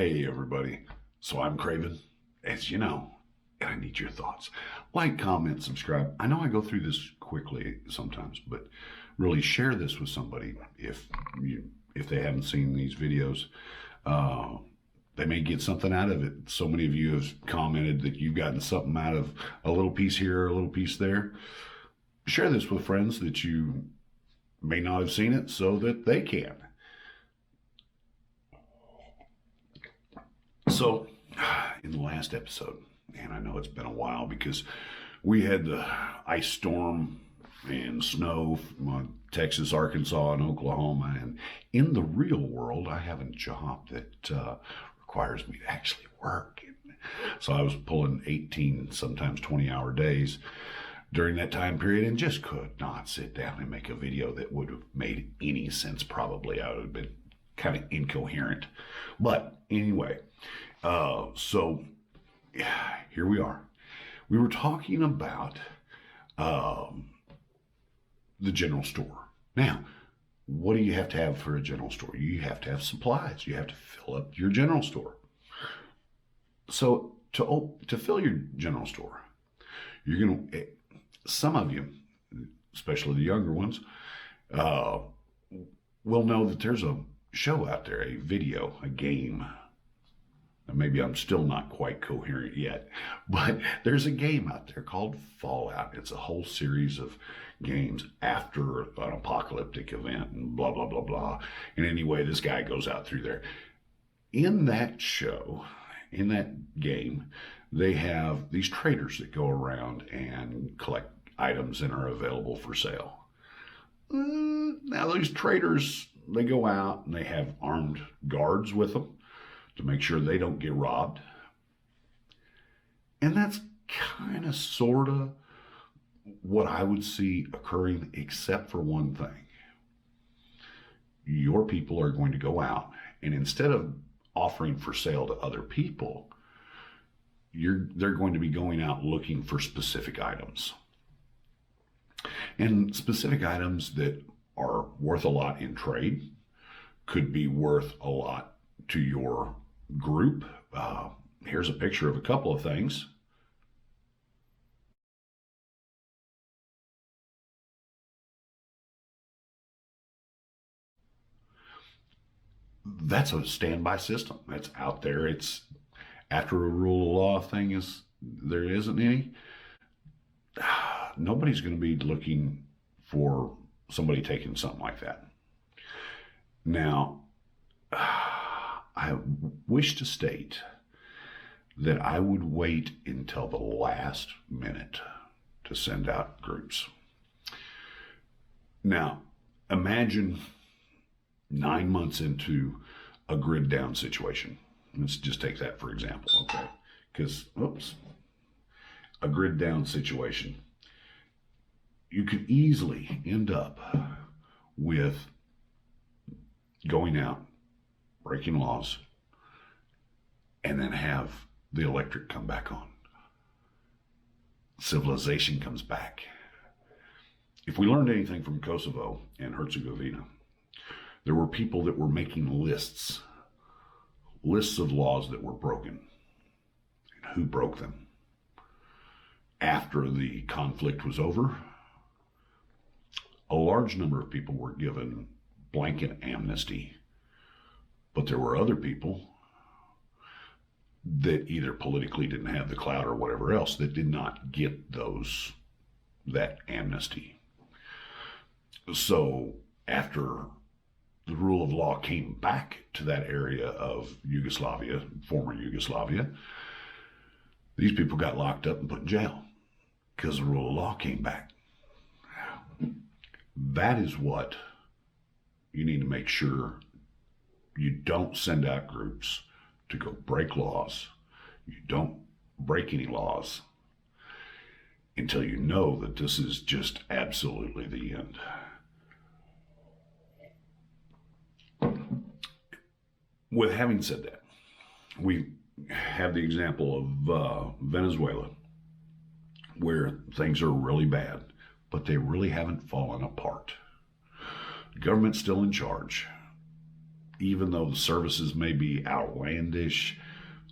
Hey everybody, so I'm Craven, as you know, and I need your thoughts. Like, comment, subscribe. I know I go through this quickly sometimes, but really share this with somebody if they haven't seen these videos. They may get something out of it. So many of you have commented that you've gotten something out of a little piece here, a little piece there. Share this with friends that you may not have seen it so that they can. So, in the last episode, and I know it's been a while because we had the ice storm and snow from Texas, Arkansas, and Oklahoma. And in the real world, I have a job that requires me to actually work. So I was pulling 18, sometimes 20-hour days during that time period and just could not sit down and make a video that would have made any sense. Probably I would have been kind of incoherent. But anyway, so here we are. We were talking about the general store. Now, what do you have to have for a general store? You have to have supplies. You have to fill up your general store. So to fill your general store, you're going to, some of you, especially the younger ones, will know that there's a show out there, a video, a game. Maybe I'm still not quite coherent yet, but there's a game out there called Fallout. It's a whole series of games after an apocalyptic event and blah, blah, blah, blah. And anyway, this guy goes out through there. In that show, in that game, they have these traders that go around and collect items and are available for sale. Now, those traders, they go out and they have armed guards with them to make sure they don't get robbed. And that's kind of sort of what I would see occurring, except for one thing. Your people are going to go out, and instead of offering for sale to other people, they're going to be going out looking for specific items. And specific items that are worth a lot in trade could be worth a lot to your group. Here's a picture of a couple of things. That's a standby system. That's out there. It's after a rule of law thing there isn't any. Nobody's going to be looking for somebody taking something like that. Now, I wish to state that I would wait until the last minute to send out groups. Now, imagine 9 months into a grid down situation. Let's just take that for example, okay? Because, a grid down situation, you could easily end up with going out, breaking laws, and then have the electric come back on. Civilization comes back. If we learned anything from Kosovo and Herzegovina, there were people that were making lists of laws that were broken and who broke them. After the conflict was over, a large number of people were given blanket amnesty, but there were other people that either politically didn't have the clout or whatever else that did not get that amnesty. So after the rule of law came back to that area of Yugoslavia, former Yugoslavia, these people got locked up and put in jail because the rule of law came back. That is what you need to make sure you don't send out groups to go break laws. You don't break any laws until you know that this is just absolutely the end. With having said that, we have the example of Venezuela, where things are really bad, but they really haven't fallen apart. The government's still in charge. even though the services may be outlandish,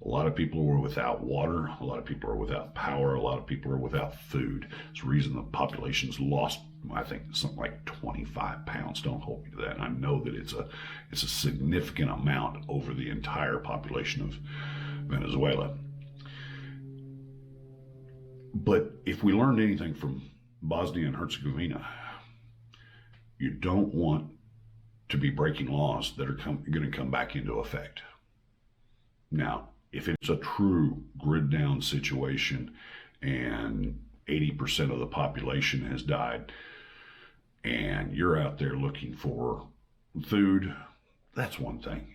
a lot of people were without water, a lot of people are without power, a lot of people are without food. It's the reason the population's lost, I think, something like 25 pounds. Don't hold me to that. And I know that it's a significant amount over the entire population of Venezuela. But if we learned anything from Bosnia and Herzegovina, you don't want to be breaking laws that are going to come back into effect. Now, if it's a true grid down situation and 80% of the population has died and you're out there looking for food, that's one thing.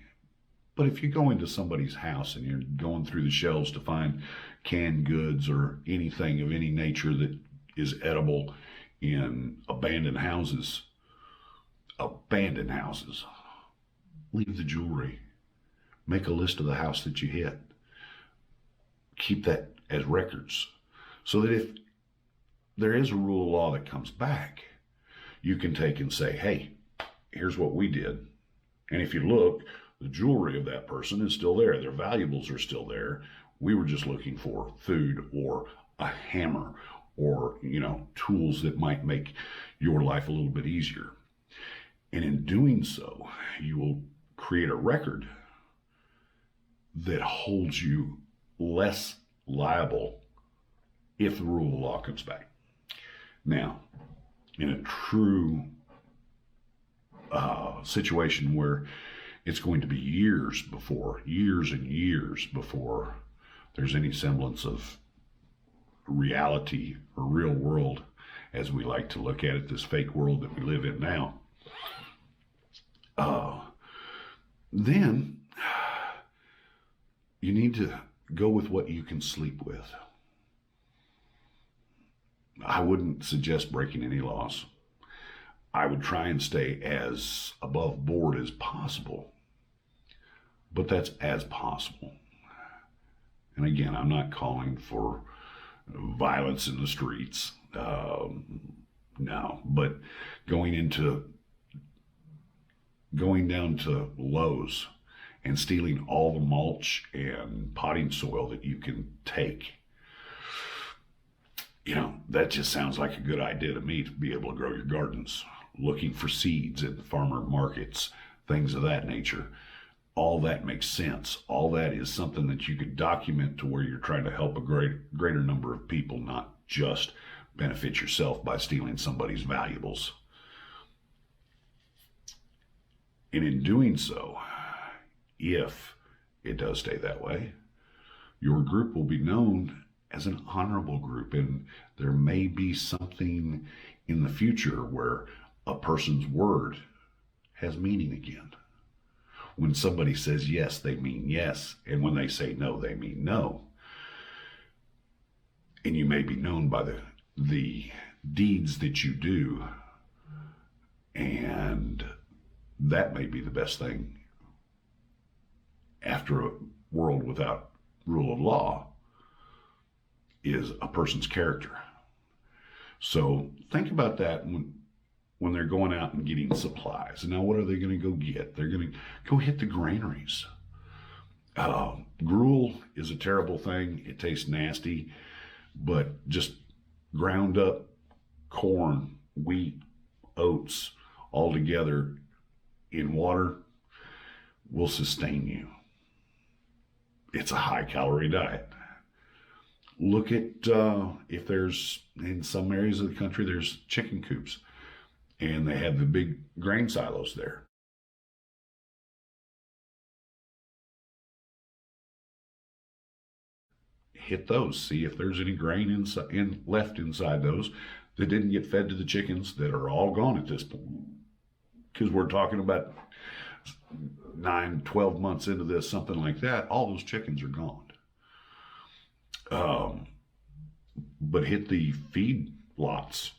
But if you go into somebody's house and you're going through the shelves to find canned goods or anything of any nature that is edible in abandoned houses, leave the jewelry. Make a list of the house that you hit. Keep that as records so that if there is a rule of law that comes back, you can take and say, hey, here's what we did. And if you look, the jewelry of that person is still there. Their valuables are still there. We were just looking for food or a hammer or, tools that might make your life a little bit easier. And in doing so, you will create a record that holds you less liable if the rule of law comes back. Now, in a true situation where it's going to be years and years before there's any semblance of reality or real world, as we like to look at it, this fake world that we live in now, then you need to go with what you can sleep with. I wouldn't suggest breaking any laws. I would try and stay as above board as possible, but that's as possible. And again, I'm not calling for violence in the streets, no, but going down to Lowe's and stealing all the mulch and potting soil that you can take. That just sounds like a good idea to me, to be able to grow your gardens, looking for seeds at the farmer markets, things of that nature. All that makes sense. All that is something that you could document to where you're trying to help a greater number of people, not just benefit yourself by stealing somebody's valuables. And in doing so, if it does stay that way, your group will be known as an honorable group, and there may be something in the future where a person's word has meaning again. When somebody says yes, they mean yes, and when they say no, they mean no. And you may be known by the deeds that you do, and that may be the best thing after a world without rule of law, is a person's character. So think about that when they're going out and getting supplies. And now what are they going to go get? They're going to go hit the granaries. Gruel is a terrible thing. It tastes nasty, but just ground up corn, wheat, oats, all together in water will sustain you. It's a high calorie diet. Look at if there's, in some areas of the country, there's chicken coops and they have the big grain silos there. Hit those, see if there's any grain left inside those that didn't get fed to the chickens, that are all gone at this point. Because we're talking about 9-12 months into this, something like that, all those chickens are gone. But hit the feed lots,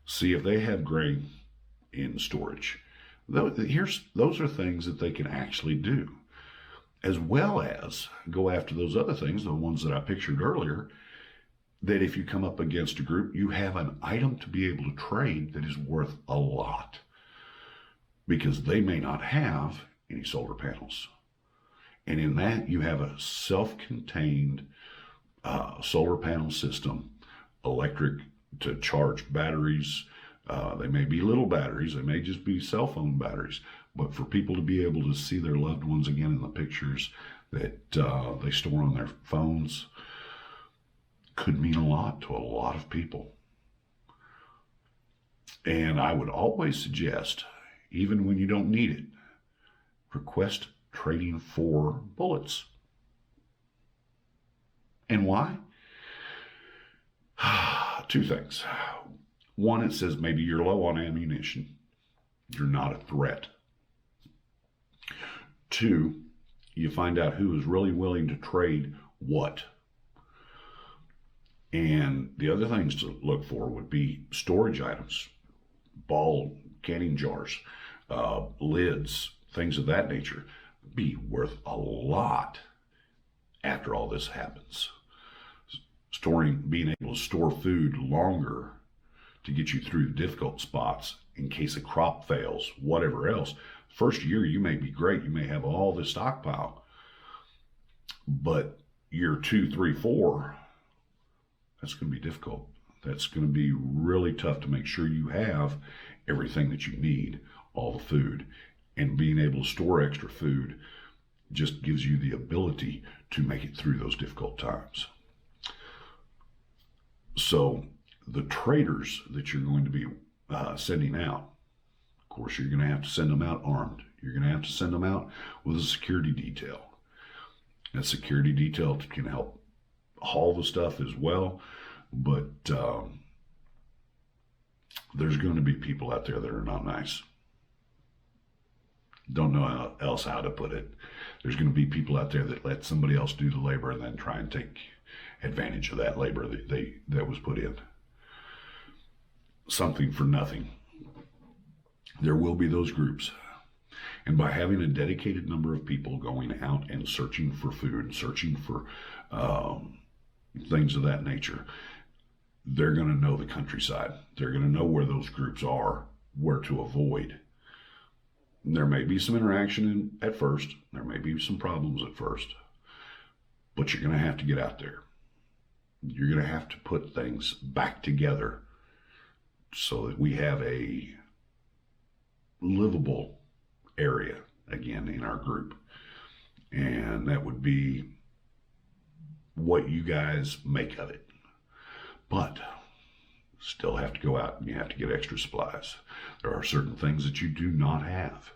see if they have grain in storage. Those are things that they can actually do, as well as go after those other things, the ones that I pictured earlier, that if you come up against a group, you have an item to be able to trade that is worth a lot, because they may not have any solar panels. And in that, you have a self-contained solar panel system, electric to charge batteries. They may be little batteries, they may just be cell phone batteries, but for people to be able to see their loved ones again in the pictures that they store on their phones could mean a lot to a lot of people. And I would always suggest, even when you don't need it, request trading for bullets. And why? Two things. One, it says maybe you're low on ammunition. You're not a threat. Two, you find out who is really willing to trade what. And the other things to look for would be storage items, ball canning jars, lids, things of that nature. Be worth a lot after all this happens. Being able to store food longer to get you through difficult spots in case a crop fails, whatever else. First year, you may be great. You may have all this stockpile. But year 2, 3, 4, that's going to be difficult. That's going to be really tough to make sure you have everything that you need, all the food. And being able to store extra food just gives you the ability to make it through those difficult times. So the traders that you're going to be sending out, of course, you're going to have to send them out armed. You're going to have to send them out with a security detail. That security detail can help haul the stuff as well, but there's going to be people out there that are not nice. Don't know how to put it. There's going to be people out there that let somebody else do the labor and then try and take advantage of that labor that was put in. Something for nothing. There will be those groups. And by having a dedicated number of people going out and searching for food, searching for things of that nature, they're going to know the countryside. They're going to know where those groups are, where to avoid. There may be some interaction at first. There may be some problems at first. But you're going to have to get out there. You're going to have to put things back together so that we have a livable area again in our group. And that would be what you guys make of it. But still have to go out and you have to get extra supplies. There are certain things that you do not have.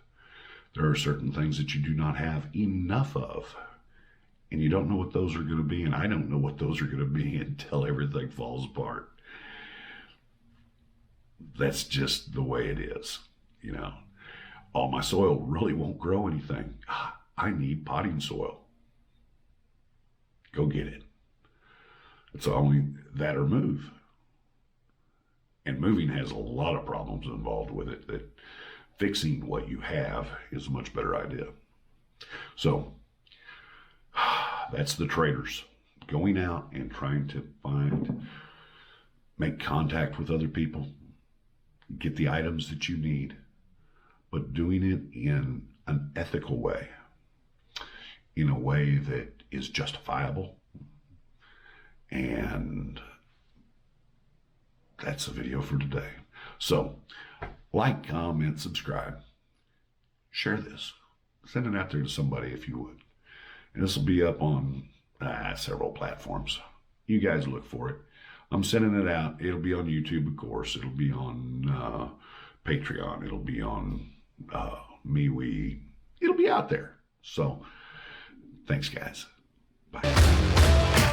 There are certain things that you do not have enough of. And you don't know what those are going to be, and I don't know what those are going to be until everything falls apart. That's just the way it is, you know. Oh, my soil really won't grow anything. I need potting soil. Go get it. It's only that or move. And moving has a lot of problems involved with it, that fixing what you have is a much better idea. So, that's the traders going out and trying to make contact with other people, get the items that you need, but doing it in an ethical way, in a way that is justifiable. And that's the video for today. So, like, comment, subscribe, share this, send it out there to somebody if you would. And this will be up on several platforms. You guys look for it. I'm sending it out. It'll be on YouTube, of course. It'll be on Patreon. It'll be on MeWe. It'll be out there. So, thanks, guys. Bye.